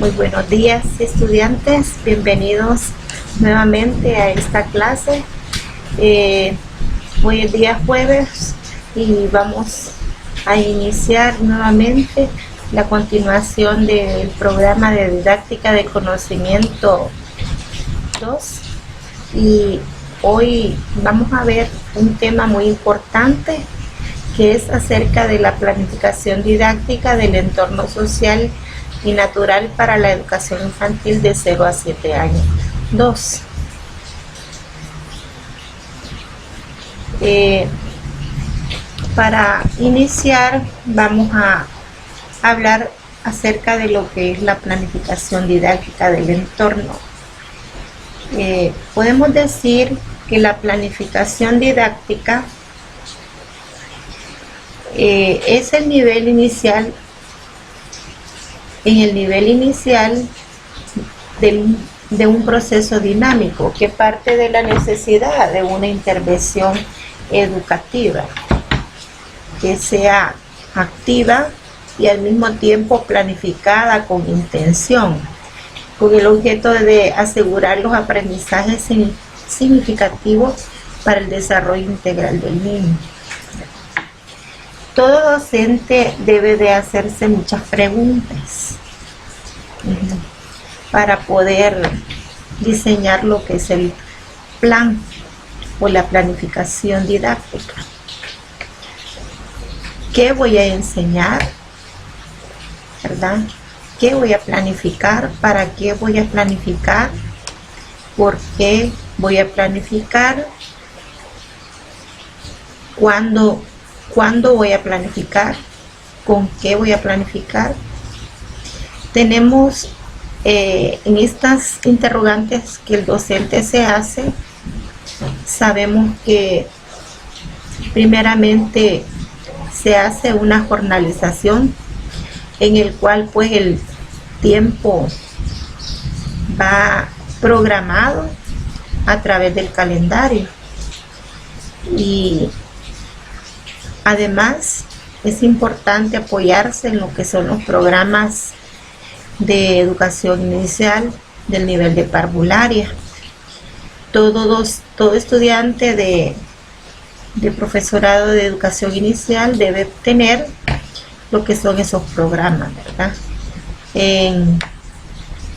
Muy buenos días, estudiantes, bienvenidos nuevamente a esta clase. Hoy es día jueves y vamos a iniciar nuevamente la continuación del programa de didáctica de conocimiento 2, y hoy vamos a ver un tema muy importante que es acerca de la planificación didáctica del entorno social y natural para la educación infantil de 0 a 7 años. 2. Para iniciar vamos a hablar acerca de lo que es la planificación didáctica del entorno. Podemos decir que la planificación didáctica es el nivel inicial, de un proceso dinámico que parte de la necesidad de una intervención educativa que sea activa y al mismo tiempo planificada con intención, con el objeto de asegurar los aprendizajes significativos para el desarrollo integral del niño. Todo docente debe de hacerse muchas preguntas para poder diseñar lo que es el plan o la planificación didáctica. ¿Qué voy a enseñar? ¿Verdad? ¿Qué voy a planificar? ¿Para qué voy a planificar? ¿Por qué voy a planificar? ¿Cuándo voy a planificar? ¿Con qué voy a planificar? Tenemos en estas interrogantes que el docente se hace, sabemos que primeramente se hace una jornalización en el cual pues el tiempo va programado a través del calendario, y además es importante apoyarse en lo que son los programas de educación inicial del nivel de parvularia. Todo estudiante de profesorado de educación inicial debe tener lo que son esos programas, ¿verdad? En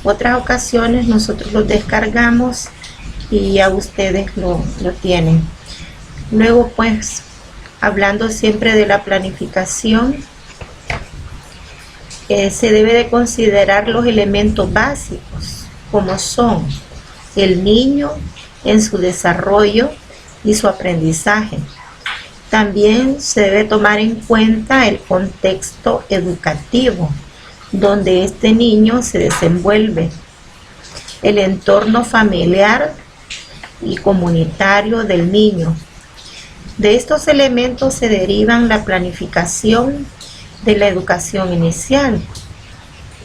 otras ocasiones nosotros los descargamos y ya ustedes lo tienen. Luego pues, hablando siempre de la planificación, se debe de considerar los elementos básicos, como son el niño en su desarrollo y su aprendizaje. También se debe tomar en cuenta el contexto educativo donde este niño se desenvuelve, el entorno familiar y comunitario del niño. De estos elementos se derivan la planificación de la educación inicial,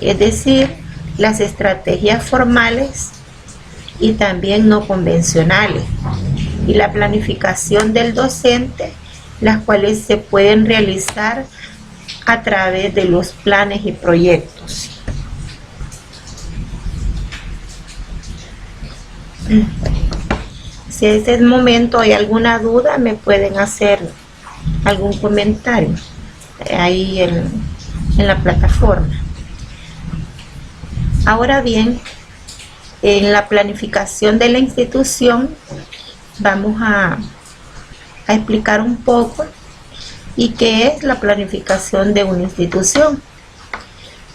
es decir, las estrategias formales y también no convencionales, y la planificación del docente, las cuales se pueden realizar a través de los planes y proyectos. Si en este momento hay alguna duda, me pueden hacer algún comentario ahí en la plataforma. Ahora bien, en la planificación de la institución vamos a explicar un poco y qué es la planificación de una institución.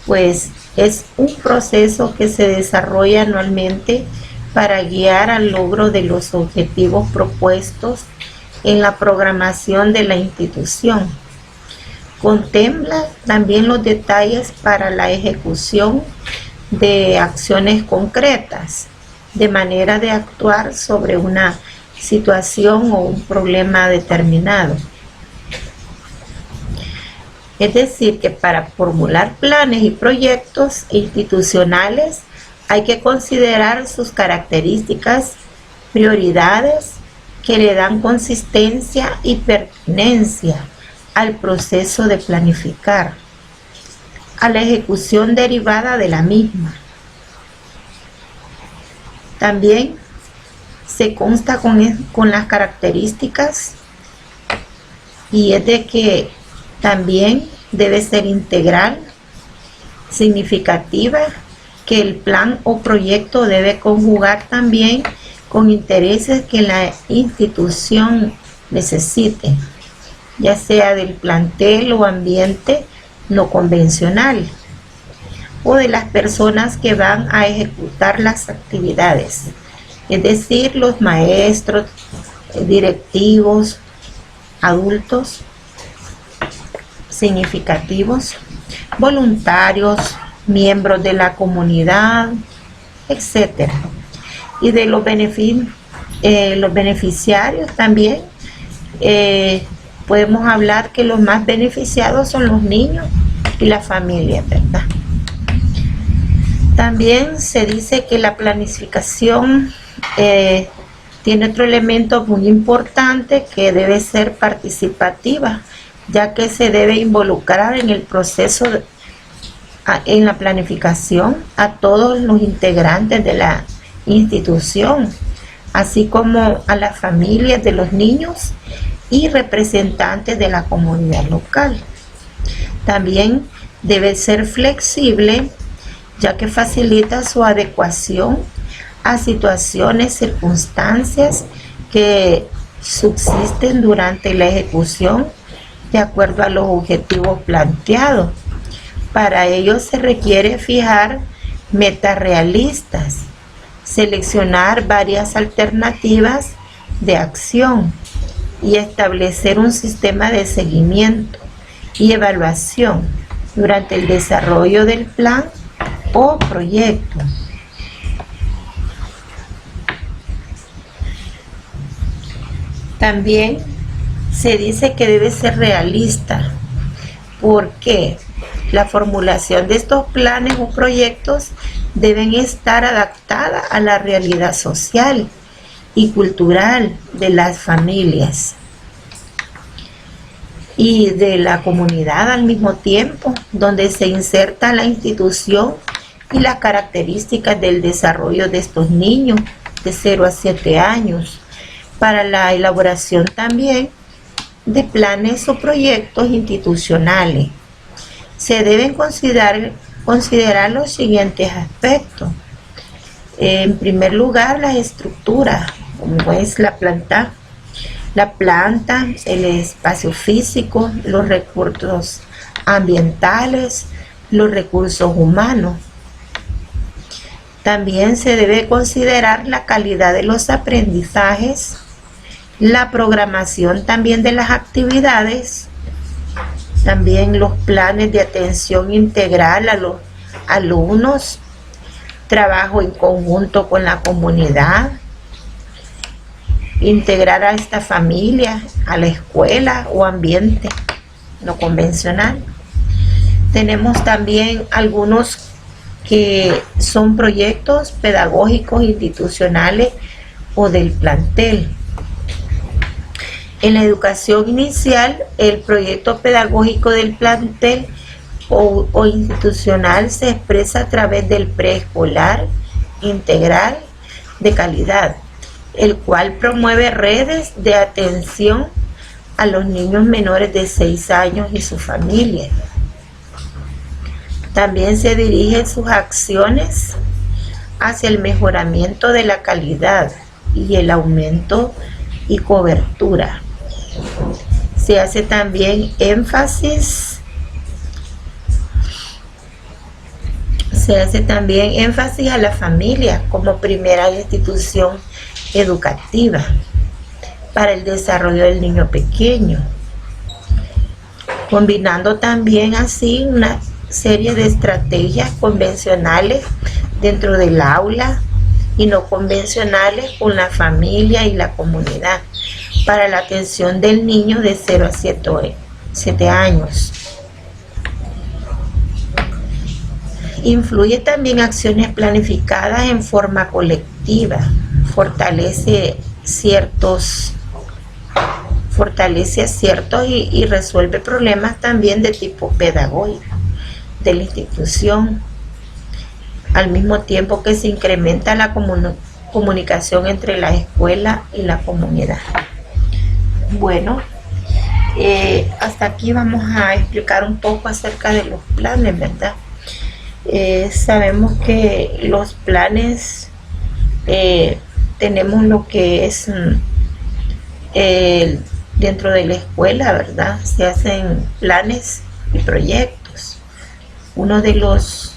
Pues es un proceso que se desarrolla anualmente para guiar al logro de los objetivos propuestos en la programación de la institución. Contempla también los detalles para la ejecución de acciones concretas, de manera de actuar sobre una situación o un problema determinado. Es decir, que para formular planes y proyectos institucionales hay que considerar sus características, prioridades que le dan consistencia y pertinencia al proceso de planificar. a la ejecución derivada de la misma. También se consta con las características, y es de que también debe ser integral, significativa, que el plan o proyecto debe conjugar también con intereses que la institución necesite, ya sea del plantel o ambiente no convencional, o de las personas que van a ejecutar las actividades, es decir, los maestros, directivos, adultos significativos, voluntarios, miembros de la comunidad, etc. Y de los beneficiarios también, podemos hablar que los más beneficiados son los niños y las familias, ¿verdad? También se dice que la planificación tiene otro elemento muy importante, que debe ser participativa, ya que se debe involucrar en el proceso en la planificación a todos los integrantes de la institución, así como a las familias de los niños y representantes de la comunidad local. También debe ser flexible, ya que facilita su adecuación a situaciones, circunstancias que subsisten durante la ejecución de acuerdo a los objetivos planteados. Para ello se requiere fijar metas realistas, seleccionar varias alternativas de acción y establecer un sistema de seguimiento y evaluación durante el desarrollo del plan o proyecto. También se dice que debe ser realista, porque la formulación de estos planes o proyectos deben estar adaptadas a la realidad social y cultural de las familias y de la comunidad al mismo tiempo, donde se inserta la institución y las características del desarrollo de estos niños de 0 a 7 años, para la elaboración también de planes o proyectos institucionales. Se deben considerar los siguientes aspectos. En primer lugar, las estructuras, como es la planta, el espacio físico, los recursos ambientales, los recursos humanos. También se debe considerar la calidad de los aprendizajes, la programación también de las actividades, también los planes de atención integral a los alumnos, trabajo en conjunto con la comunidad, integrar a esta familia a la escuela o ambiente no convencional. Tenemos también algunos que son proyectos pedagógicos institucionales o del plantel. En la educación inicial, el proyecto pedagógico del plantel o institucional se expresa a través del preescolar integral de calidad, el cual promueve redes de atención a los niños menores de 6 años y sus familias. También se dirigen sus acciones hacia el mejoramiento de la calidad y el aumento y cobertura. Se hace también énfasis a la familia como primera institución educativa para el desarrollo del niño pequeño, combinando también así una serie de estrategias convencionales dentro del aula y no convencionales con la familia y la comunidad para la atención del niño de 0 a 7 años. Incluye también acciones planificadas en forma colectiva, fortalece aciertos y resuelve problemas también de tipo pedagógico, de la institución, al mismo tiempo que se incrementa la comunicación entre la escuela y la comunidad. Bueno, hasta aquí vamos a explicar un poco acerca de los planes, ¿verdad? Sabemos que los planes, tenemos lo que es dentro de la escuela, ¿verdad? Se hacen planes y proyectos. Uno de los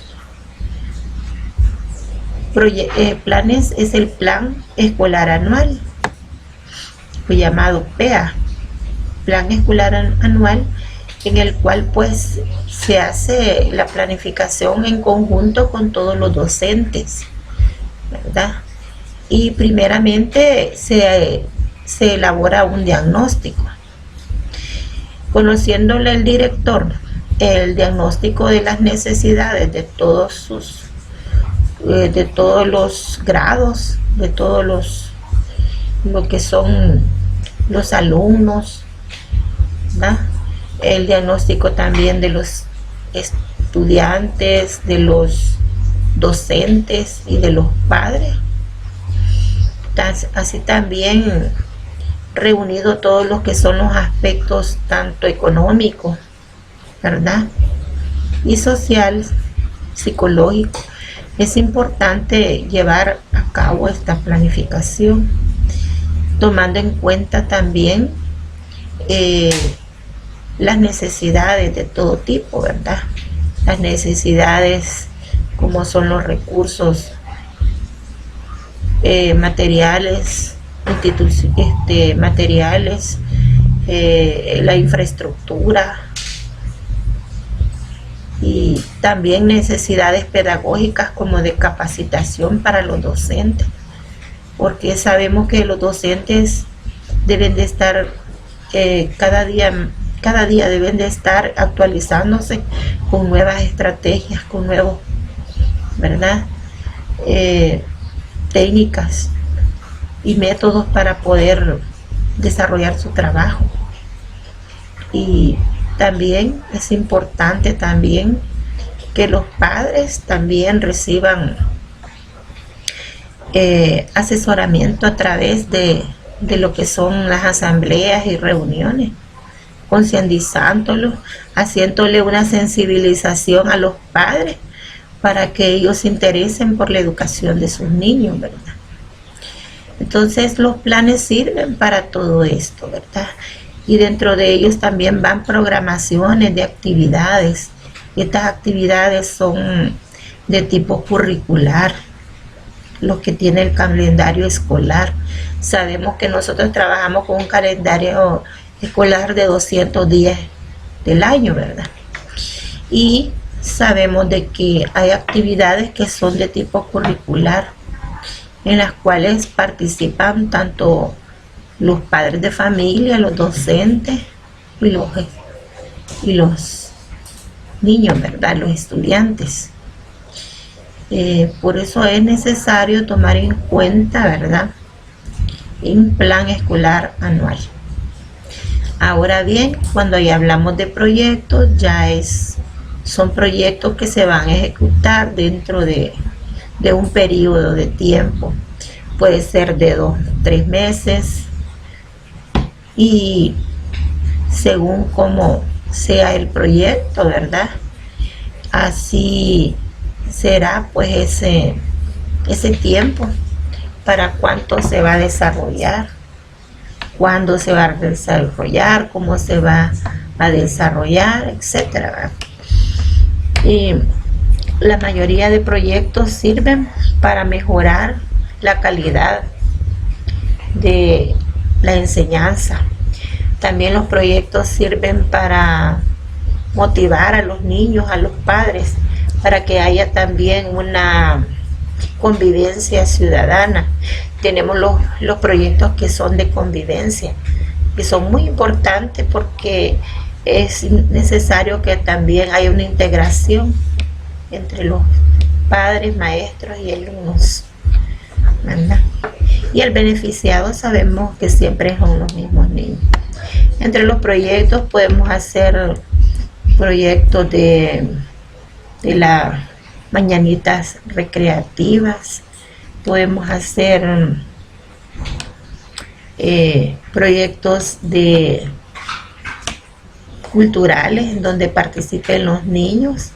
planes es el Plan Escolar Anual, llamado PEA, Plan Escolar Anual, en el cual pues se hace la planificación en conjunto con todos los docentes, ¿verdad? Y primeramente se elabora un diagnóstico, conociéndole el director el diagnóstico de las necesidades de todos los grados, de todos lo que son los alumnos, ¿verdad? El diagnóstico también de los estudiantes, de los docentes y de los padres. Así también reunido todos los que son los aspectos tanto económicos, ¿verdad? Y social, psicológico. Es importante llevar a cabo esta planificación, tomando en cuenta también las necesidades de todo tipo, ¿verdad? Las necesidades como son los recursos materiales, la infraestructura, y también necesidades pedagógicas como de capacitación para los docentes, porque sabemos que los docentes deben de estar cada día deben de estar actualizándose con nuevas estrategias, con nuevos, ¿verdad? Técnicas y métodos para poder desarrollar su trabajo. Y también es importante también que los padres también reciban asesoramiento a través de lo que son las asambleas y reuniones, concientizándolos, haciéndole una sensibilización a los padres para que ellos se interesen por la educación de sus niños, ¿verdad? Entonces los planes sirven para todo esto, ¿verdad? Y dentro de ellos también van programaciones de actividades. Estas actividades son de tipo curricular, lo que tiene el calendario escolar. Sabemos que nosotros trabajamos con un calendario escolar de 200 días del año, ¿verdad? Y sabemos de que hay actividades que son de tipo curricular, en las cuales participan tanto los padres de familia, los docentes y los niños, ¿verdad? Los estudiantes. Por eso es necesario tomar en cuenta, ¿verdad?, un plan escolar anual. Ahora bien, cuando ya hablamos de proyectos, son proyectos que se van a ejecutar dentro de un periodo de tiempo. Puede ser de 2 a 3 meses, y según cómo sea el proyecto, ¿verdad?, así será pues ese tiempo para cuánto se va a desarrollar, cuándo se va a desarrollar, cómo se va a desarrollar, etcétera, ¿verdad? Y la mayoría de proyectos sirven para mejorar la calidad de la enseñanza. También los proyectos sirven para motivar a los niños, a los padres, para que haya también una convivencia ciudadana. Tenemos los proyectos que son de convivencia, que son muy importantes porque es necesario que también haya una integración entre los padres, maestros y alumnos, ¿verdad? Y el beneficiado sabemos que siempre son los mismos niños. Entre los proyectos podemos hacer proyectos de de las mañanitas recreativas, podemos hacer proyectos culturales en donde participen los niños,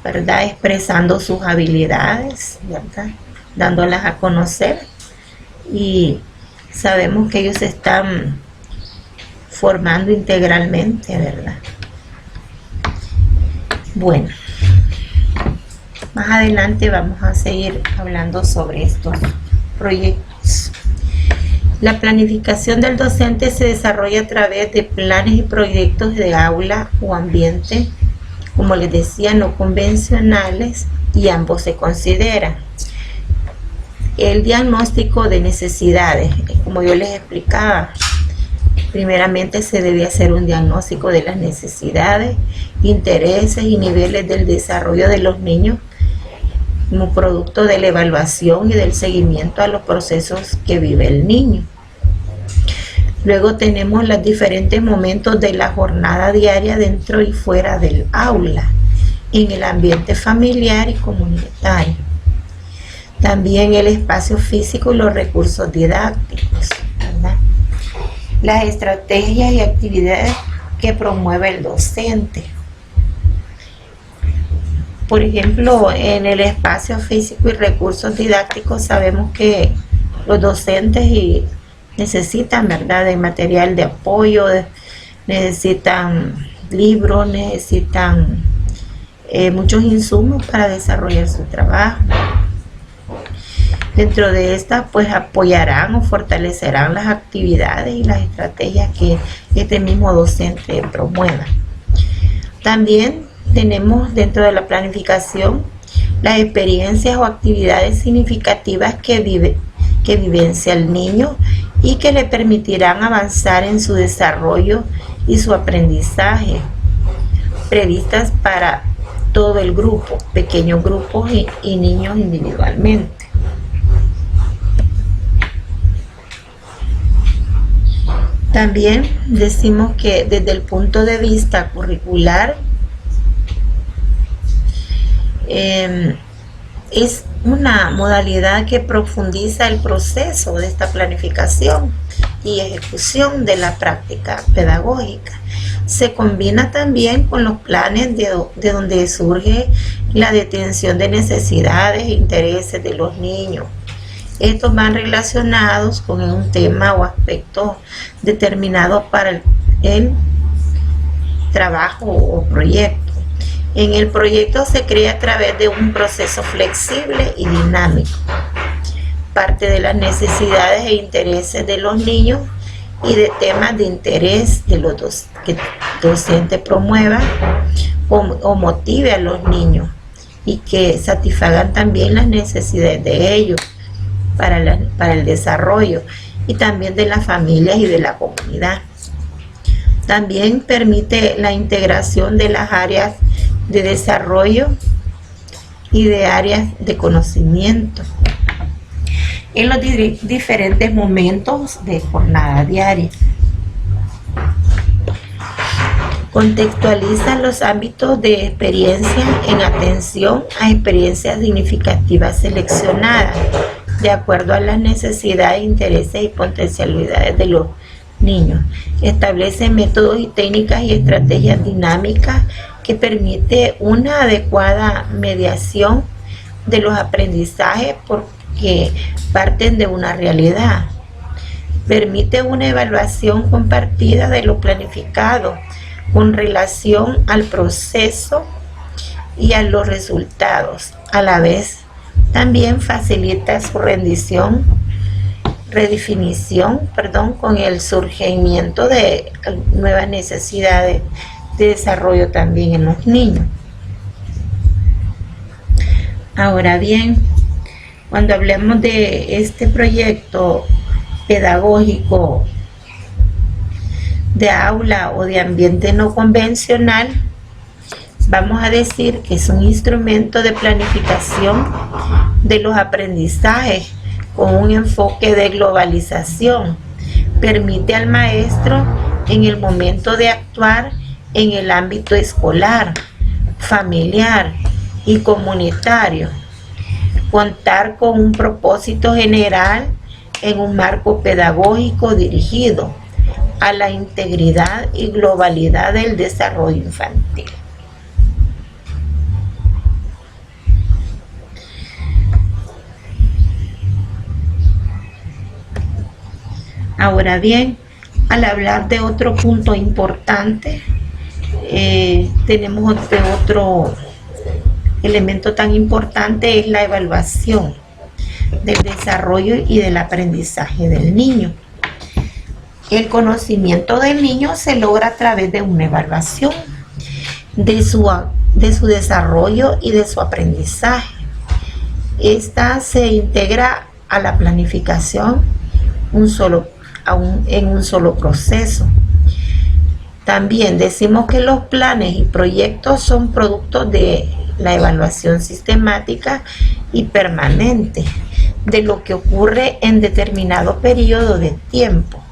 ¿verdad? Expresando sus habilidades, ¿verdad? Dándolas a conocer, y sabemos que ellos se están formando integralmente, ¿verdad? Bueno, más adelante vamos a seguir hablando sobre estos proyectos. La planificación del docente se desarrolla a través de planes y proyectos de aula o ambiente, como les decía, no convencionales, y ambos se consideran. El diagnóstico de necesidades, como yo les explicaba, primeramente se debe hacer un diagnóstico de las necesidades, intereses y niveles del desarrollo de los niños como producto de la evaluación y del seguimiento a los procesos que vive el niño. Luego tenemos los diferentes momentos de la jornada diaria dentro y fuera del aula, en el ambiente familiar y comunitario. También el espacio físico y los recursos didácticos, ¿verdad? Las estrategias y actividades que promueve el docente. Por ejemplo, en el espacio físico y recursos didácticos sabemos que los docentes necesitan, ¿verdad?, de material de apoyo, necesitan libros, necesitan muchos insumos para desarrollar su trabajo. Dentro de estas, pues apoyarán o fortalecerán las actividades y las estrategias que este mismo docente promueva. También tenemos dentro de la planificación las experiencias o actividades significativas que vivencia el niño y que le permitirán avanzar en su desarrollo y su aprendizaje, previstas para todo el grupo, pequeños grupos y niños individualmente. También decimos que desde el punto de vista curricular es una modalidad que profundiza el proceso de esta planificación y ejecución de la práctica pedagógica. Se combina también con los planes de donde surge la detención de necesidades e intereses de los niños. Estos van relacionados con un tema o aspecto determinado para el trabajo o proyecto. En el proyecto se crea a través de un proceso flexible y dinámico. Parte de las necesidades e intereses de los niños y de temas de interés de los que el docente promueva o motive a los niños y que satisfagan también las necesidades de ellos para el desarrollo y también de las familias y de la comunidad. También permite la integración de las áreas de desarrollo y de áreas de conocimiento en los diferentes momentos de jornada diaria. Contextualiza los ámbitos de experiencia en atención a experiencias significativas seleccionadas de acuerdo a las necesidades, intereses y potencialidades de los niños. Establece métodos y técnicas y estrategias dinámicas que permite una adecuada mediación de los aprendizajes porque parten de una realidad. Permite una evaluación compartida de lo planificado con relación al proceso y a los resultados. A la vez, también facilita su redefinición, con el surgimiento de nuevas necesidades de desarrollo también en los niños. Ahora bien, cuando hablemos de este proyecto pedagógico de aula o de ambiente no convencional, vamos a decir que es un instrumento de planificación de los aprendizajes con un enfoque de globalización. Permite al maestro en el momento de actuar en el ámbito escolar, familiar y comunitario. Contar con un propósito general en un marco pedagógico dirigido a la integridad y globalidad del desarrollo infantil. Ahora bien, al hablar de otro punto importante, tenemos otro elemento tan importante, es la evaluación del desarrollo y del aprendizaje del niño. El conocimiento del niño se logra a través de una evaluación de su desarrollo y de su aprendizaje. Esta se integra a la planificación en un solo proceso. También decimos que los planes y proyectos son productos de la evaluación sistemática y permanente de lo que ocurre en determinado periodo de tiempo.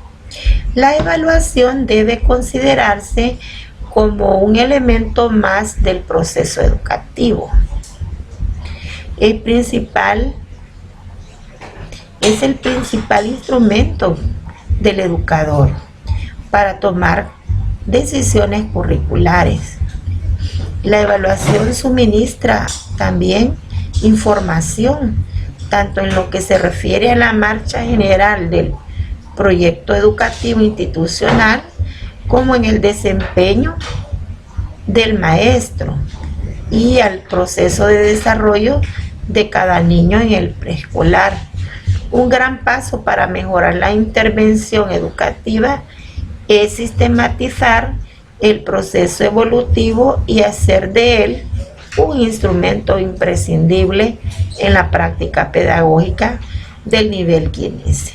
La evaluación debe considerarse como un elemento más del proceso educativo. Es el principal instrumento del educador para tomar decisiones curriculares. La evaluación suministra también información, tanto en lo que se refiere a la marcha general del proyecto educativo institucional, como en el desempeño del maestro y al proceso de desarrollo de cada niño en el preescolar. Un gran paso para mejorar la intervención educativa es sistematizar el proceso evolutivo y hacer de él un instrumento imprescindible en la práctica pedagógica del nivel 15.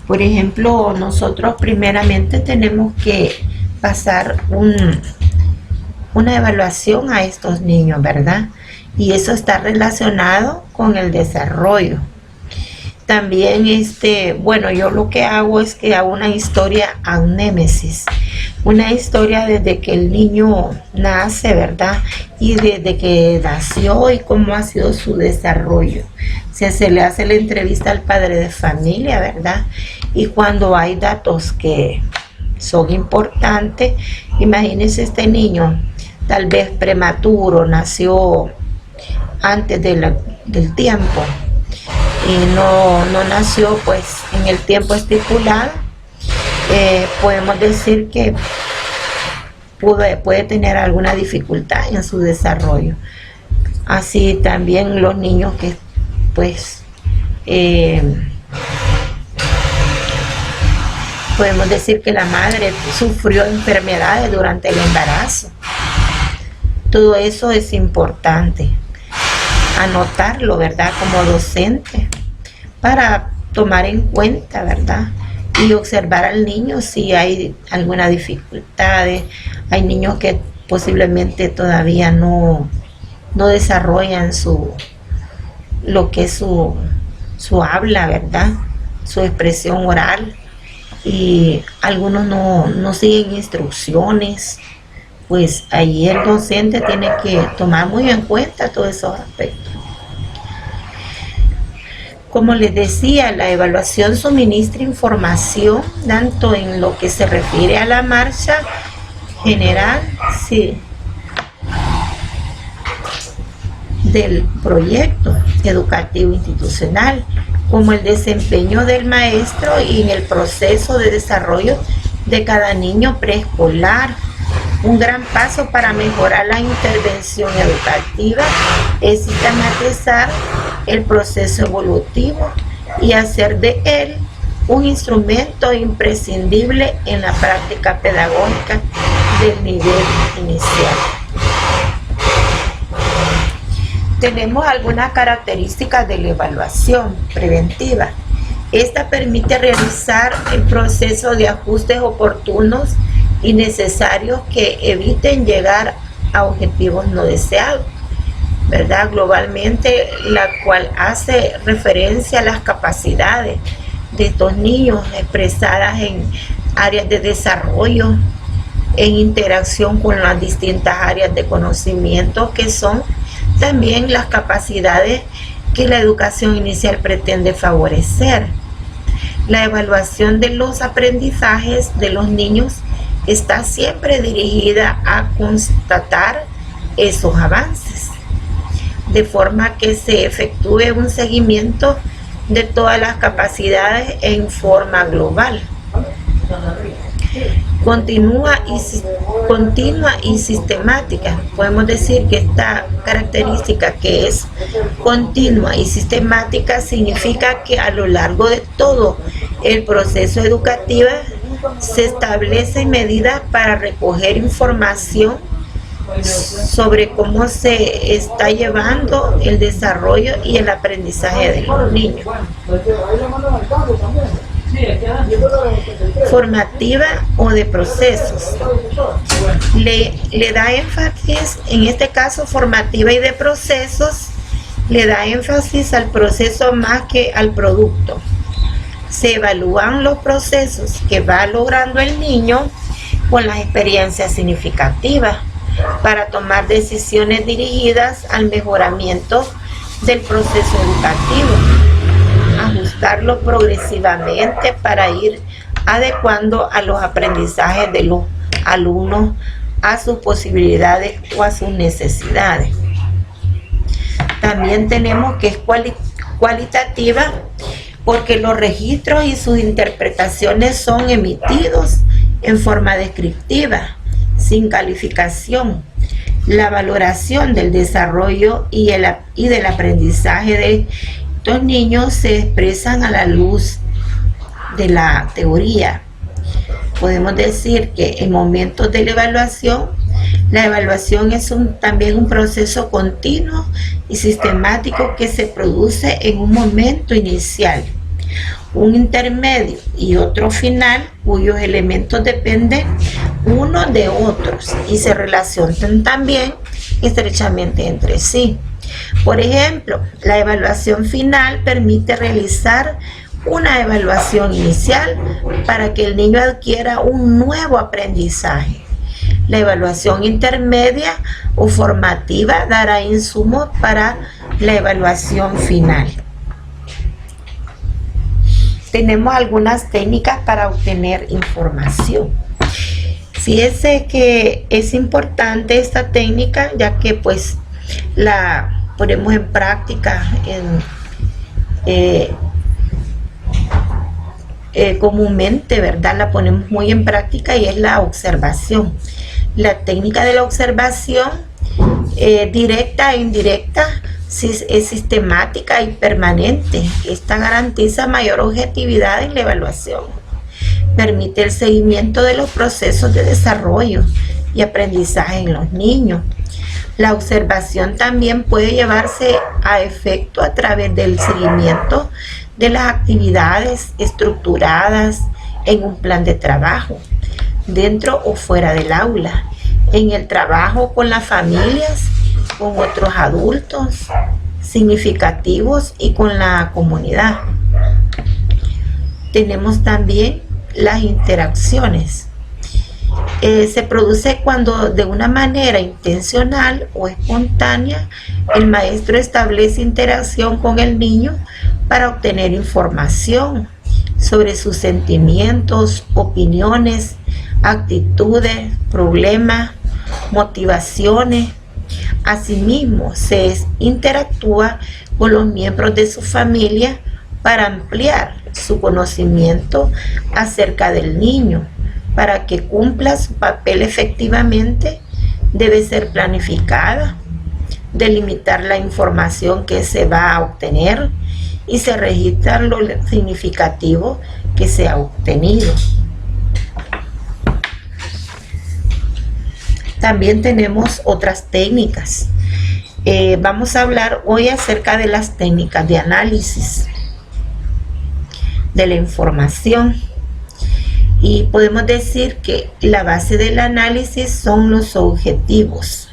Por ejemplo, nosotros primeramente tenemos que pasar una evaluación a estos niños, ¿verdad? Y eso está relacionado con el desarrollo. También, yo lo que hago es que hago una historia anémesis, una historia desde que el niño nace, ¿verdad? Y desde que nació y cómo ha sido su desarrollo. Se le hace la entrevista al padre de familia, ¿verdad? Y cuando hay datos que son importantes, imagínense este niño, tal vez prematuro, nació antes del tiempo y no nació pues en el tiempo estipulado, podemos decir que puede tener alguna dificultad en su desarrollo. Así también los niños que pues podemos decir que la madre sufrió enfermedades durante el embarazo. Todo eso es importante anotarlo, ¿verdad? Como docente, para tomar en cuenta, ¿verdad? Y observar al niño si hay alguna dificultad. Hay niños que posiblemente todavía no desarrollan lo que es su habla, ¿verdad? Su expresión oral, y algunos no siguen instrucciones. Pues ahí el docente tiene que tomar muy en cuenta todos esos aspectos. Como les decía, la evaluación suministra información tanto en lo que se refiere a la marcha general, sí, del proyecto educativo institucional, como el desempeño del maestro y en el proceso de desarrollo de cada niño preescolar. Un gran paso para mejorar la intervención educativa es sistematizar el proceso evolutivo y hacer de él un instrumento imprescindible en la práctica pedagógica del nivel inicial. Tenemos algunas características de la evaluación preventiva. Esta permite realizar el proceso de ajustes oportunos y necesarios que eviten llegar a objetivos no deseados, ¿verdad? Globalmente, la cual hace referencia a las capacidades de estos niños expresadas en áreas de desarrollo en interacción con las distintas áreas de conocimiento que son también las capacidades que la educación inicial pretende favorecer. La evaluación de los aprendizajes de los niños está siempre dirigida a constatar esos avances, de forma que se efectúe un seguimiento de todas las capacidades en forma global. Continua y sistemática. Podemos decir que esta característica, que es continua y sistemática, significa que a lo largo de todo el proceso educativo se establecen medidas para recoger información sobre cómo se está llevando el desarrollo y el aprendizaje de los niños. Formativa o de procesos. Le da énfasis, en este caso formativa y de procesos, le da énfasis al proceso más que al producto. Se evalúan los procesos que va logrando el niño con las experiencias significativas para tomar decisiones dirigidas al mejoramiento del proceso educativo, ajustarlo progresivamente para ir adecuando a los aprendizajes de los alumnos a sus posibilidades o a sus necesidades. También tenemos que es cualitativa, porque los registros y sus interpretaciones son emitidos en forma descriptiva, sin calificación. La valoración del desarrollo y del aprendizaje de estos niños se expresan a la luz de la teoría. Podemos decir que en momentos de la evaluación es también un proceso continuo y sistemático que se produce en un momento inicial, un intermedio y otro final, cuyos elementos dependen unos de otros y se relacionan también estrechamente entre sí. Por ejemplo, la evaluación final permite realizar una evaluación inicial para que el niño adquiera un nuevo aprendizaje. La evaluación intermedia o formativa dará insumos para la evaluación final. Tenemos algunas técnicas para obtener información. Fíjese que es importante esta técnica, ya que pues la ponemos en práctica comúnmente, ¿verdad? La ponemos muy en práctica, y es la observación. La técnica de la observación directa e indirecta es sistemática y permanente. Esta garantiza mayor objetividad en la evaluación. Permite el seguimiento de los procesos de desarrollo y aprendizaje en los niños. La observación también puede llevarse a efecto a través del seguimiento de las actividades estructuradas en un plan de trabajo, dentro o fuera del aula, en el trabajo con las familias, con otros adultos significativos y con la comunidad. Tenemos también las interacciones. Se produce cuando de una manera intencional o espontánea el maestro establece interacción con el niño para obtener información sobre sus sentimientos, opiniones, actitudes, problemas, motivaciones. Asimismo, se interactúa con los miembros de su familia para ampliar su conocimiento acerca del niño. Para que cumpla su papel efectivamente, debe ser planificada, delimitar la información que se va a obtener y se registra lo significativo que se ha obtenido. También tenemos otras técnicas. Vamos a hablar hoy acerca de las técnicas de análisis de la información. Y podemos decir que la base del análisis son los objetivos.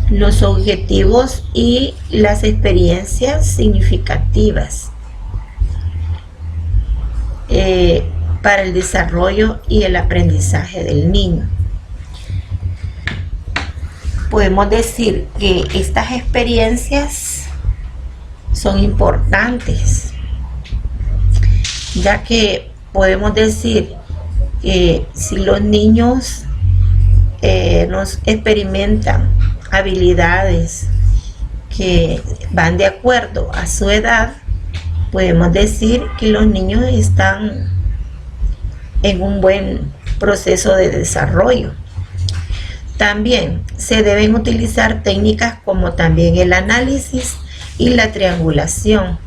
Los objetivos y las experiencias significativas. para el desarrollo y el aprendizaje del niño. Podemos decir que estas experiencias son importantes, ya que podemos decir que si los niños nos experimentan habilidades que van de acuerdo a su edad, podemos decir que los niños están en un buen proceso de desarrollo. También se deben utilizar técnicas como también el análisis y la triangulación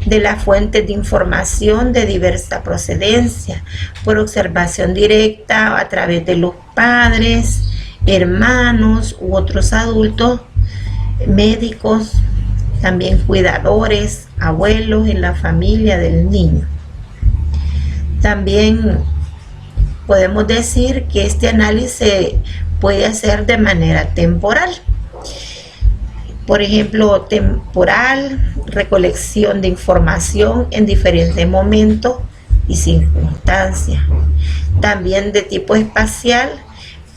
de las fuentes de información de diversa procedencia por observación directa a través de los padres, hermanos u otros adultos, médicos, también cuidadores, abuelos en la familia del niño. También podemos decir que este análisis puede hacer de manera temporal. Por ejemplo, temporal, recolección de información en diferentes momentos y circunstancias. También de tipo espacial,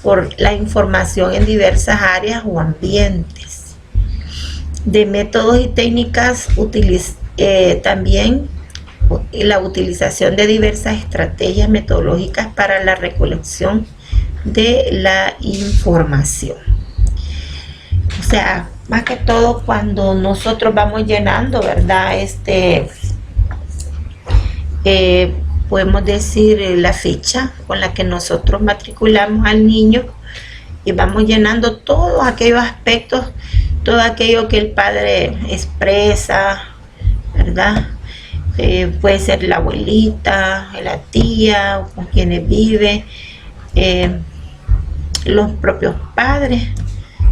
por la información en diversas áreas o ambientes. De métodos y técnicas, también la utilización de diversas estrategias metodológicas para la recolección de la información. O sea, más que todo cuando nosotros vamos llenando, ¿verdad? Podemos decir la ficha con la que nosotros matriculamos al niño y vamos llenando todos aquellos aspectos, todo aquello que el padre expresa, ¿verdad? Puede ser la abuelita, la tía, o con quienes vive, los propios padres.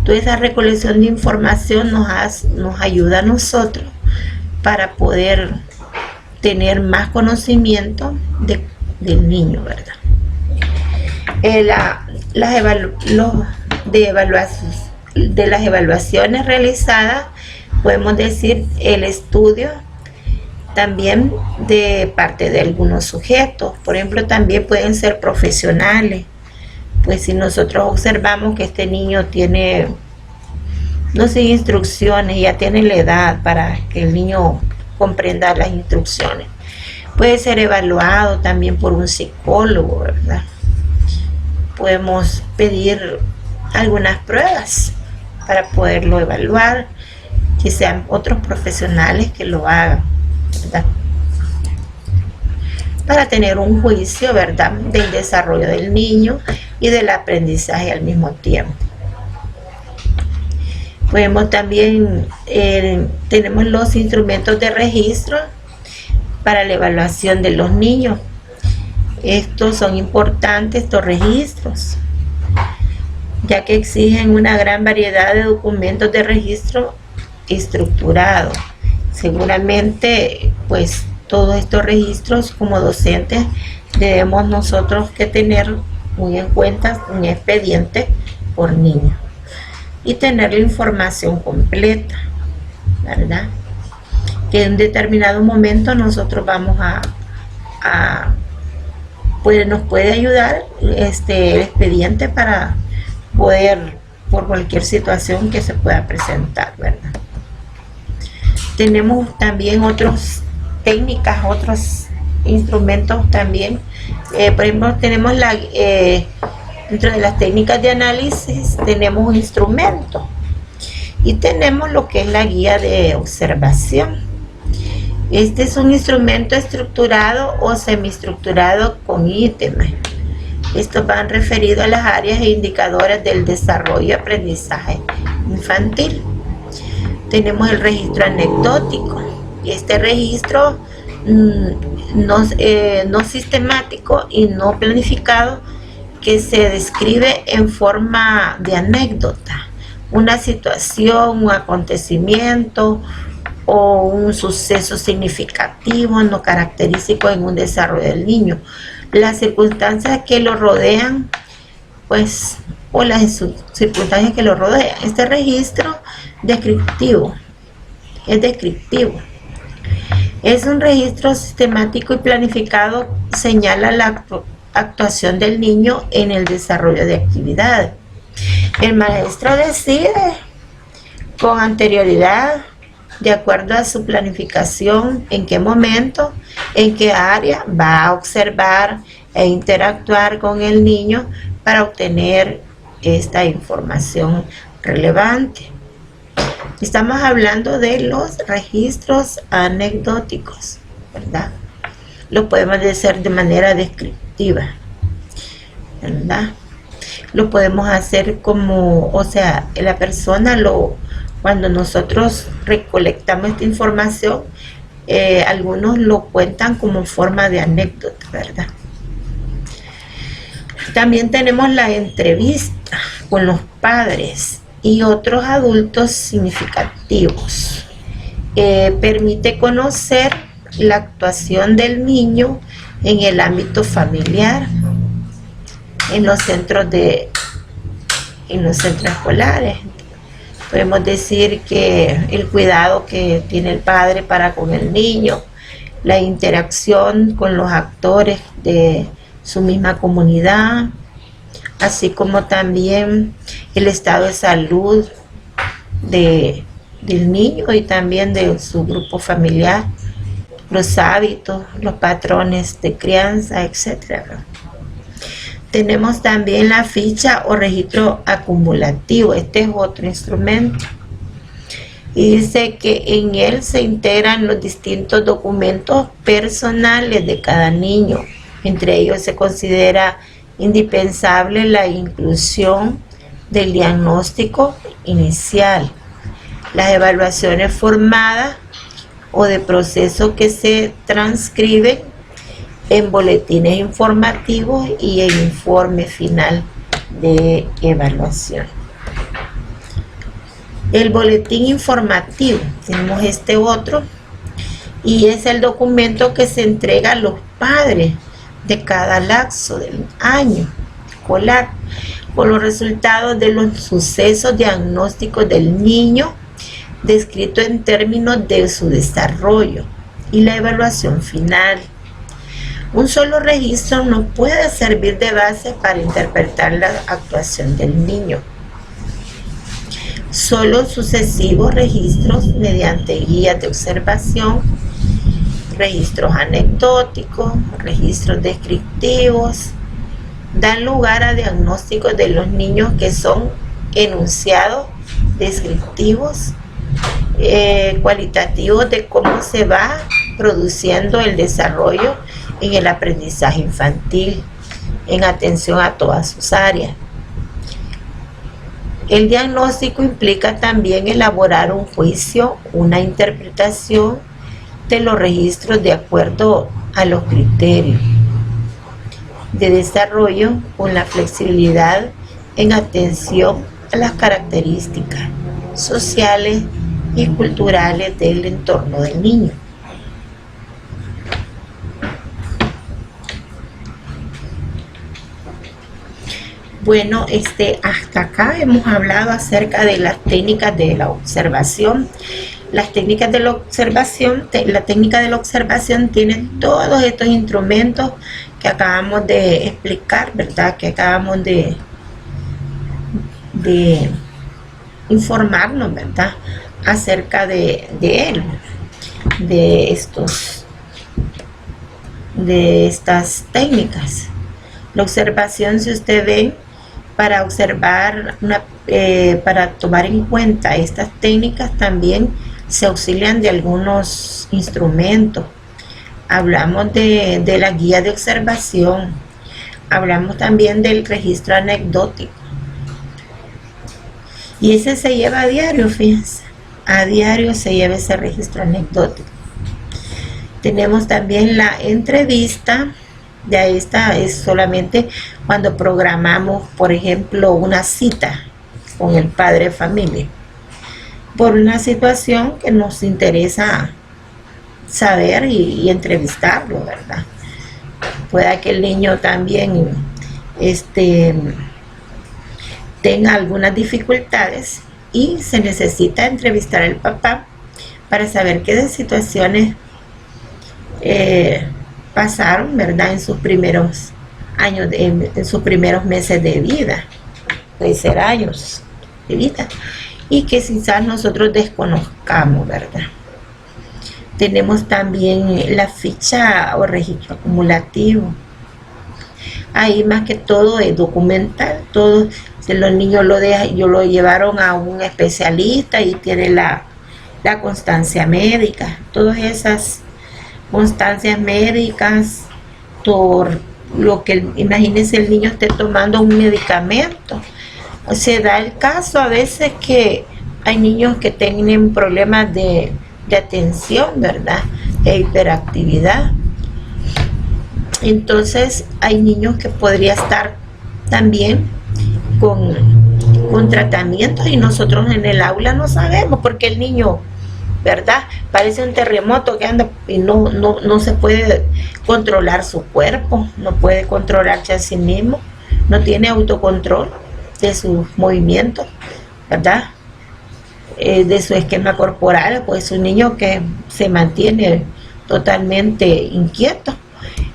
Toda esa recolección de información nos ayuda a nosotros para poder tener más conocimiento del niño, ¿verdad? De las evaluaciones realizadas, podemos decir el estudio también de parte de algunos sujetos. Por ejemplo, también pueden ser profesionales. Pues si nosotros observamos que este niño no sigue instrucciones, ya tiene la edad para que el niño comprenda las instrucciones, puede ser evaluado también por un psicólogo, ¿verdad? Podemos pedir algunas pruebas para poderlo evaluar, que sean otros profesionales que lo hagan, ¿verdad? Para tener un juicio, ¿verdad?, del desarrollo del niño y del aprendizaje al mismo tiempo. Podemos también, tenemos los instrumentos de registro para la evaluación de los niños. Estos son importantes, estos registros, ya que exigen una gran variedad de documentos de registro estructurado. Seguramente, pues, todos estos registros como docentes debemos nosotros que tener muy en cuenta un expediente por niño y tener la información completa, ¿verdad? Que en determinado momento nosotros vamos nos puede ayudar el expediente para poder, por cualquier situación que se pueda presentar, ¿verdad? Tenemos también otras técnicas, otros instrumentos también. Por ejemplo, tenemos dentro de las técnicas de análisis tenemos un instrumento y tenemos lo que es la guía de observación. Este es un instrumento estructurado o semiestructurado con ítems. Estos van referidos a las áreas e indicadores del desarrollo y aprendizaje infantil. Tenemos el registro anecdótico. Este registro no sistemático y no planificado, que se describe en forma de anécdota, una situación, un acontecimiento o un suceso significativo no característico en un desarrollo del niño. Las circunstancias que lo rodean, pues, o las circunstancias que lo rodean. Este registro descriptivo es descriptivo. Es un registro sistemático y planificado, señala la actuación del niño en el desarrollo de actividades. El maestro decide con anterioridad, de acuerdo a su planificación, en qué momento, en qué área va a observar e interactuar con el niño para obtener esta información relevante. Estamos hablando de los registros anecdóticos, ¿verdad? Lo podemos hacer de manera descriptiva, ¿verdad? Lo podemos hacer como, o sea, la persona cuando nosotros recolectamos esta información, algunos lo cuentan como forma de anécdota, ¿verdad? También tenemos la entrevista con los padres y otros adultos significativos. Permite conocer la actuación del niño en el ámbito familiar, en los centros escolares. Podemos decir que el cuidado que tiene el padre para con el niño, la interacción con los actores de su misma comunidad, así como también el estado de salud del niño y también de su grupo familiar, los hábitos, los patrones de crianza, etc. Tenemos también la ficha o registro acumulativo. Este es otro instrumento. Y dice que en él se integran los distintos documentos personales de cada niño. Entre ellos se considera indispensable la inclusión del diagnóstico inicial, las evaluaciones formadas o de proceso que se transcriben en boletines informativos y en informe final de evaluación. El boletín informativo, tenemos este otro, y es el documento que se entrega a los padres de cada lapso del año escolar con los resultados de los sucesos diagnósticos del niño, descrito en términos de su desarrollo y la evaluación final. Un solo registro no puede servir de base para interpretar la actuación del niño. Solo sucesivos registros mediante guías de observación, registros anecdóticos, registros descriptivos, dan lugar a diagnósticos de los niños que son enunciados descriptivos, cualitativos de cómo se va produciendo el desarrollo en el aprendizaje infantil, en atención a todas sus áreas. El diagnóstico implica también elaborar un juicio, una interpretación de los registros de acuerdo a los criterios de desarrollo con la flexibilidad en atención a las características sociales y culturales del entorno del niño. Bueno, hasta acá hemos hablado acerca de las técnicas de la observación. Las técnicas de la observación, la técnica de la observación tiene todos estos instrumentos que acabamos de explicar, ¿verdad? Que acabamos de informarnos, ¿verdad? Acerca de él, de estas técnicas. La observación, si usted ve, para observar, para tomar en cuenta estas técnicas también se auxilian de algunos instrumentos. Hablamos de la guía de observación, hablamos también del registro anecdótico. Y ese se lleva a diario, fíjense, a diario se lleva ese registro anecdótico. Tenemos también la entrevista. Ya esta es solamente cuando programamos, por ejemplo, una cita con el padre de familia por una situación que nos interesa saber y entrevistarlo, ¿verdad? Pueda que el niño también tenga algunas dificultades y se necesita entrevistar al papá para saber qué de situaciones pasaron, ¿verdad?, en sus primeros años, en sus primeros meses de vida, puede ser años de vida, y que quizás nosotros desconozcamos, ¿verdad? Tenemos también la ficha o registro acumulativo. Ahí más que todo es documental, todo, si los niños lo llevaron a un especialista y tiene la constancia médica, todas esas constancias médicas, por lo que, imagínense, el niño esté tomando un medicamento. Se da el caso a veces que hay niños que tienen problemas de atención, ¿verdad?, e hiperactividad. Entonces hay niños que podría estar también con tratamientos y nosotros en el aula no sabemos, porque el niño, ¿verdad?, parece un terremoto que anda y no se puede controlar su cuerpo, no puede controlarse a sí mismo, no tiene autocontrol de sus movimientos, ¿verdad?, de su esquema corporal. Pues un niño que se mantiene totalmente inquieto,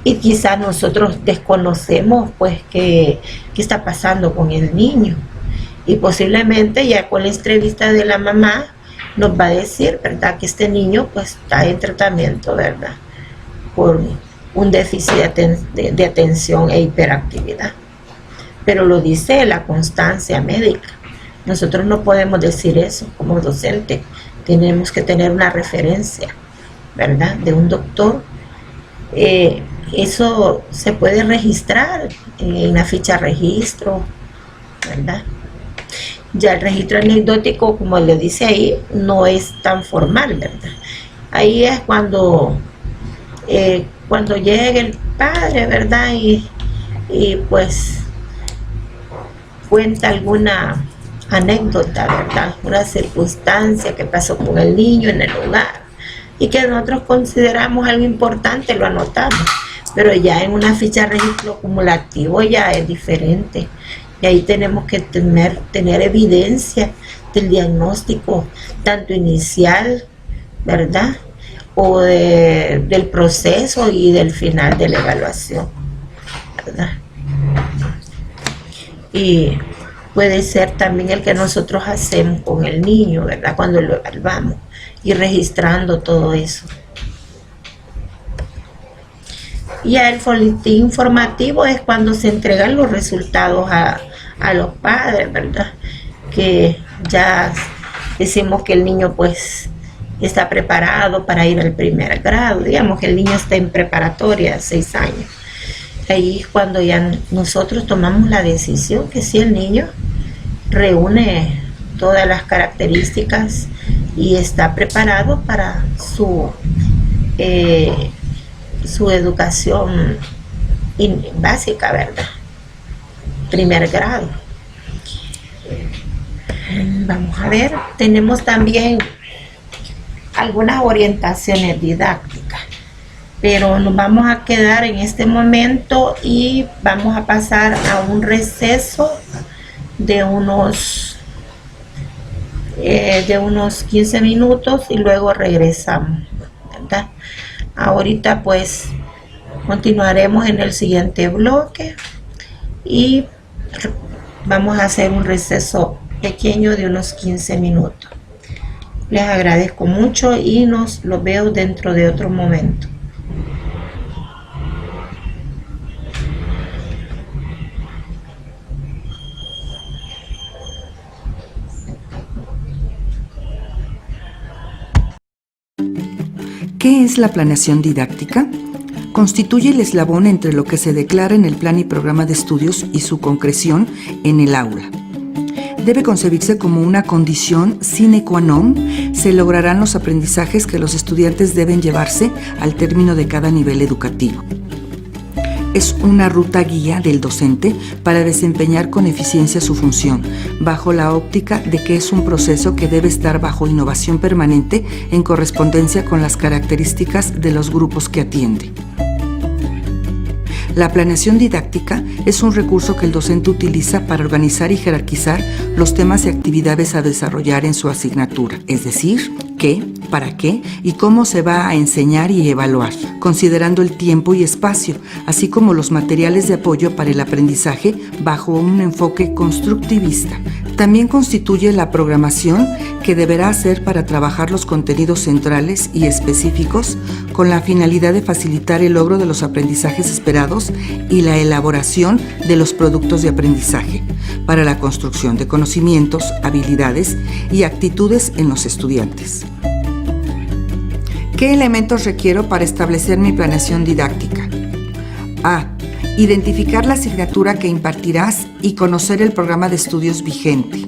y quizás nosotros desconocemos pues qué está pasando con el niño, y posiblemente ya con la entrevista de la mamá nos va a decir, ¿verdad?, que este niño pues está en tratamiento, ¿verdad?, por un déficit de atención e hiperactividad. Pero lo dice la constancia médica. Nosotros no podemos decir eso como docente, tenemos que tener una referencia, ¿verdad?, de un doctor. Eso se puede registrar en la ficha registro, ¿verdad? Ya el registro anecdótico, como le dice ahí, no es tan formal, ¿verdad? Ahí es cuando llegue el padre, ¿verdad?, y pues cuenta alguna anécdota, ¿verdad?, una circunstancia que pasó con el niño en el hogar y que nosotros consideramos algo importante, lo anotamos. Pero ya en una ficha de registro acumulativo ya es diferente, y ahí tenemos que tener evidencia del diagnóstico, tanto inicial, ¿verdad?, o del proceso y del final de la evaluación, ¿verdad? Y puede ser también el que nosotros hacemos con el niño, ¿verdad?, cuando lo evaluamos, y registrando todo eso. Y el folletín informativo es cuando se entregan los resultados a los padres, ¿verdad?, que ya decimos que el niño pues está preparado para ir al primer grado, digamos que el niño está en preparatoria, 6 años. Ahí es cuando ya nosotros tomamos la decisión que si el niño reúne todas las características y está preparado para su educación básica, ¿verdad?, primer grado. Vamos a ver, tenemos también algunas orientaciones didácticas, pero nos vamos a quedar en este momento y vamos a pasar a un receso de unos 15 minutos y luego regresamos, ¿verdad? Ahorita pues continuaremos en el siguiente bloque y vamos a hacer un receso pequeño de unos 15 minutos. Les agradezco mucho y los veo dentro de otro momento. ¿Qué es la planeación didáctica? Constituye el eslabón entre lo que se declara en el plan y programa de estudios y su concreción en el aula. Debe concebirse como una condición sine qua non. Se lograrán los aprendizajes que los estudiantes deben llevarse al término de cada nivel educativo. Es una ruta guía del docente para desempeñar con eficiencia su función, bajo la óptica de que es un proceso que debe estar bajo innovación permanente en correspondencia con las características de los grupos que atiende. La planeación didáctica es un recurso que el docente utiliza para organizar y jerarquizar los temas y actividades a desarrollar en su asignatura, es decir, que para qué y cómo se va a enseñar y evaluar, considerando el tiempo y espacio, así como los materiales de apoyo para el aprendizaje bajo un enfoque constructivista. También constituye la programación que deberá hacer para trabajar los contenidos centrales y específicos con la finalidad de facilitar el logro de los aprendizajes esperados y la elaboración de los productos de aprendizaje para la construcción de conocimientos, habilidades y actitudes en los estudiantes. ¿Qué elementos requiero para establecer mi planeación didáctica? A. Identificar la asignatura que impartirás y conocer el programa de estudios vigente.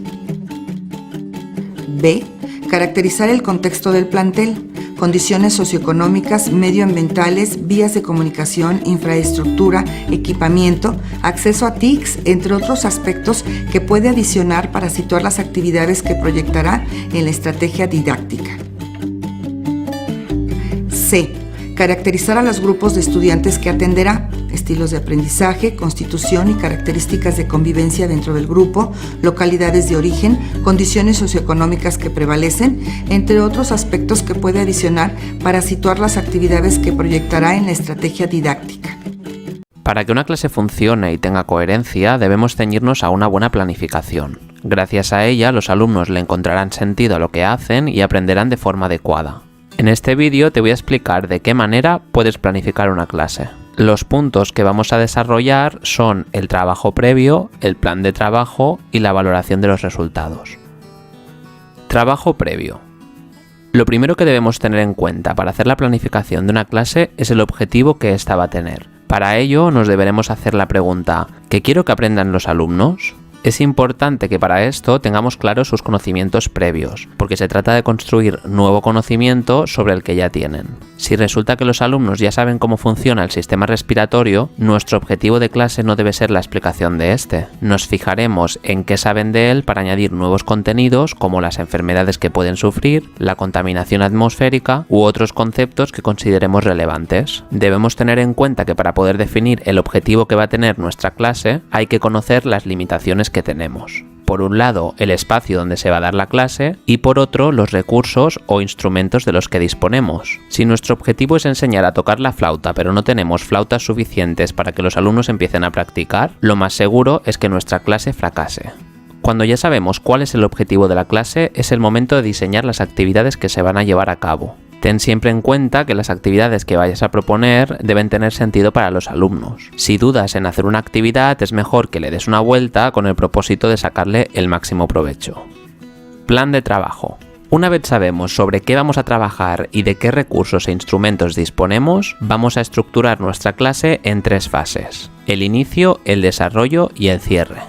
B. Caracterizar el contexto del plantel, condiciones socioeconómicas, medioambientales, vías de comunicación, infraestructura, equipamiento, acceso a TICs, entre otros aspectos que puede adicionar para situar las actividades que proyectará en la estrategia didáctica. C. Caracterizar a los grupos de estudiantes que atenderá, estilos de aprendizaje, constitución y características de convivencia dentro del grupo, localidades de origen, condiciones socioeconómicas que prevalecen, entre otros aspectos que puede adicionar para situar las actividades que proyectará en la estrategia didáctica. Para que una clase funcione y tenga coherencia, debemos ceñirnos a una buena planificación. Gracias a ella, los alumnos le encontrarán sentido a lo que hacen y aprenderán de forma adecuada. En este vídeo te voy a explicar de qué manera puedes planificar una clase. Los puntos que vamos a desarrollar son el trabajo previo, el plan de trabajo y la valoración de los resultados. Trabajo previo. Lo primero que debemos tener en cuenta para hacer la planificación de una clase es el objetivo que ésta va a tener. Para ello nos deberemos hacer la pregunta: ¿qué quiero que aprendan los alumnos? Es importante que para esto tengamos claros sus conocimientos previos, porque se trata de construir nuevo conocimiento sobre el que ya tienen. Si resulta que los alumnos ya saben cómo funciona el sistema respiratorio, nuestro objetivo de clase no debe ser la explicación de este. Nos fijaremos en qué saben de él para añadir nuevos contenidos como las enfermedades que pueden sufrir, la contaminación atmosférica u otros conceptos que consideremos relevantes. Debemos tener en cuenta que para poder definir el objetivo que va a tener nuestra clase, hay que conocer las limitaciones que tenemos. Por un lado, el espacio donde se va a dar la clase y por otro, los recursos o instrumentos de los que disponemos. Si nuestro objetivo es enseñar a tocar la flauta, pero no tenemos flautas suficientes para que los alumnos empiecen a practicar, lo más seguro es que nuestra clase fracase. Cuando ya sabemos cuál es el objetivo de la clase, es el momento de diseñar las actividades que se van a llevar a cabo. Ten siempre en cuenta que las actividades que vayas a proponer deben tener sentido para los alumnos. Si dudas en hacer una actividad, es mejor que le des una vuelta con el propósito de sacarle el máximo provecho. Plan de trabajo. Una vez sabemos sobre qué vamos a trabajar y de qué recursos e instrumentos disponemos, vamos a estructurar nuestra clase en 3 fases: el inicio, el desarrollo y el cierre.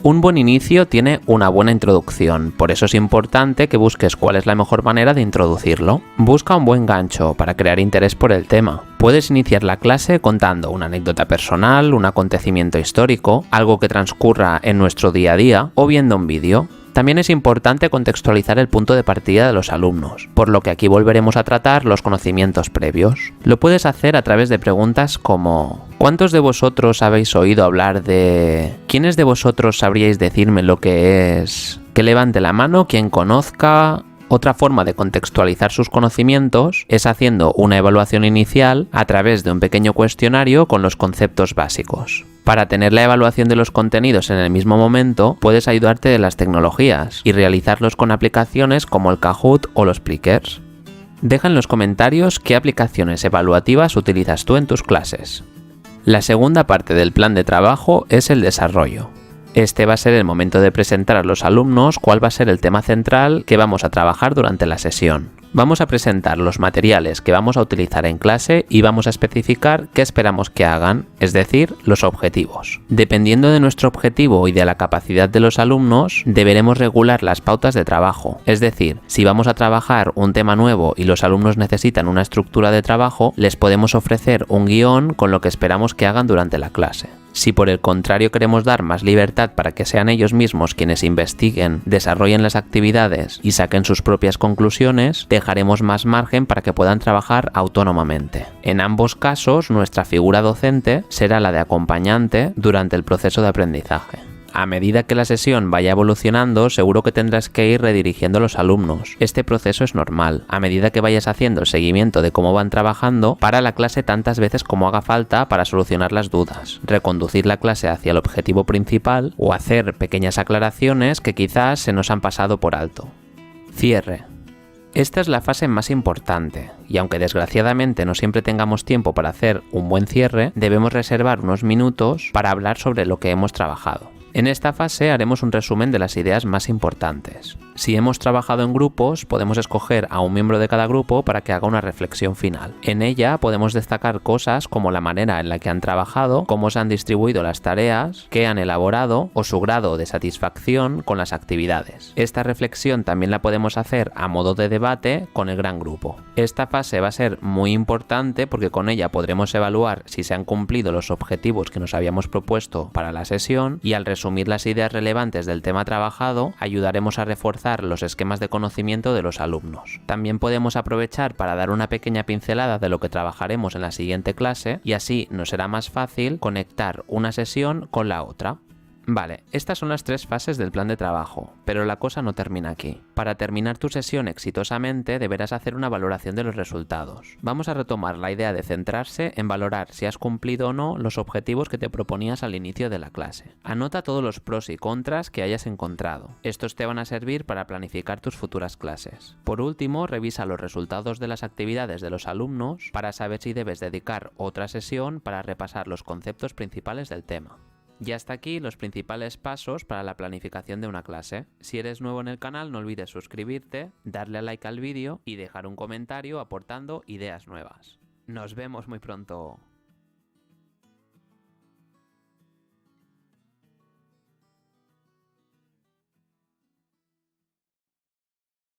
Un buen inicio tiene una buena introducción, por eso es importante que busques cuál es la mejor manera de introducirlo. Busca un buen gancho para crear interés por el tema. Puedes iniciar la clase contando una anécdota personal, un acontecimiento histórico, algo que transcurra en nuestro día a día o viendo un vídeo. También es importante contextualizar el punto de partida de los alumnos, por lo que aquí volveremos a tratar los conocimientos previos. Lo puedes hacer a través de preguntas como: ¿cuántos de vosotros habéis oído hablar de...? ¿Quiénes de vosotros sabríais decirme lo que es? Que levante la mano quien conozca... Otra forma de contextualizar sus conocimientos es haciendo una evaluación inicial a través de un pequeño cuestionario con los conceptos básicos. Para tener la evaluación de los contenidos en el mismo momento, puedes ayudarte de las tecnologías y realizarlos con aplicaciones como el Kahoot o los Plickers. Deja en los comentarios qué aplicaciones evaluativas utilizas tú en tus clases. La segunda parte del plan de trabajo es el desarrollo. Este va a ser el momento de presentar a los alumnos cuál va a ser el tema central que vamos a trabajar durante la sesión. Vamos a presentar los materiales que vamos a utilizar en clase y vamos a especificar qué esperamos que hagan, es decir, los objetivos. Dependiendo de nuestro objetivo y de la capacidad de los alumnos, deberemos regular las pautas de trabajo. Es decir, si vamos a trabajar un tema nuevo y los alumnos necesitan una estructura de trabajo, les podemos ofrecer un guión con lo que esperamos que hagan durante la clase. Si por el contrario queremos dar más libertad para que sean ellos mismos quienes investiguen, desarrollen las actividades y saquen sus propias conclusiones, dejaremos más margen para que puedan trabajar autónomamente. En ambos casos, nuestra figura docente será la de acompañante durante el proceso de aprendizaje. A medida que la sesión vaya evolucionando, seguro que tendrás que ir redirigiendo a los alumnos. Este proceso es normal. A medida que vayas haciendo el seguimiento de cómo van trabajando, para la clase tantas veces como haga falta para solucionar las dudas, reconducir la clase hacia el objetivo principal o hacer pequeñas aclaraciones que quizás se nos han pasado por alto. Cierre. Esta es la fase más importante, y aunque desgraciadamente no siempre tengamos tiempo para hacer un buen cierre, debemos reservar unos minutos para hablar sobre lo que hemos trabajado. En esta fase haremos un resumen de las ideas más importantes. Si hemos trabajado en grupos, podemos escoger a un miembro de cada grupo para que haga una reflexión final. En ella podemos destacar cosas como la manera en la que han trabajado, cómo se han distribuido las tareas, qué han elaborado o su grado de satisfacción con las actividades. Esta reflexión también la podemos hacer a modo de debate con el gran grupo. Esta fase va a ser muy importante porque con ella podremos evaluar si se han cumplido los objetivos que nos habíamos propuesto para la sesión y al resumir las ideas relevantes del tema trabajado, ayudaremos a reforzar los esquemas de conocimiento de los alumnos. También podemos aprovechar para dar una pequeña pincelada de lo que trabajaremos en la siguiente clase y así nos será más fácil conectar una sesión con la otra. Vale, estas son las 3 fases del plan de trabajo, pero la cosa no termina aquí. Para terminar tu sesión exitosamente deberás hacer una valoración de los resultados. Vamos a retomar la idea de centrarse en valorar si has cumplido o no los objetivos que te proponías al inicio de la clase. Anota todos los pros y contras que hayas encontrado. Estos te van a servir para planificar tus futuras clases. Por último, revisa los resultados de las actividades de los alumnos para saber si debes dedicar otra sesión para repasar los conceptos principales del tema. Y hasta aquí los principales pasos para la planificación de una clase. Si eres nuevo en el canal, no olvides suscribirte, darle a like al vídeo y dejar un comentario aportando ideas nuevas. Nos vemos muy pronto.